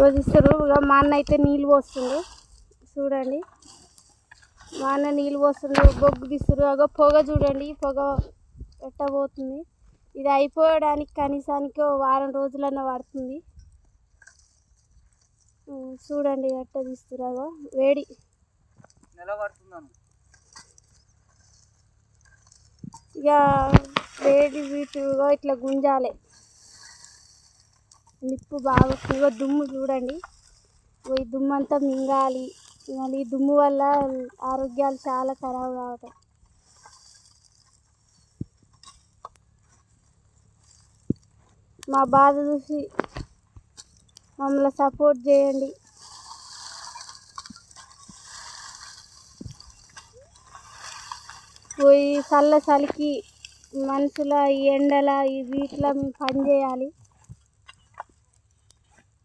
వదిస్తారు. ఇక మా అన్న అయితే నీళ్ళు పోస్తుండు చూడండి. మా అన్న నీళ్ళు పోస్తుండు, బొగ్గు తీస్తారు. అగో పొగ చూడండి, పొగ ఎట్టబోతుంది. ఇది అయిపోవడానికి కనీసానికి వారం రోజులన్నా పడుతుంది. చూడండి ఎట్ట తీస్తురాగో వేడి ఇక వేడి వీటిగా ఇట్లా గుంజాలి. నిప్పు బాగా వస్తుంది. దుమ్ము చూడండి, ఈ దుమ్ము అంతా మింగాలి. ఈ దుమ్ము వల్ల ఆరోగ్యాలు చాలా ఖరాబ్ కావటం. మా బాధ చూసి మమ్మల్ని సపోర్ట్ చేయండి. పోయి చల్లకి మనుషుల ఈ ఎండల ఈ వీటిలో మేము పని చేయాలి.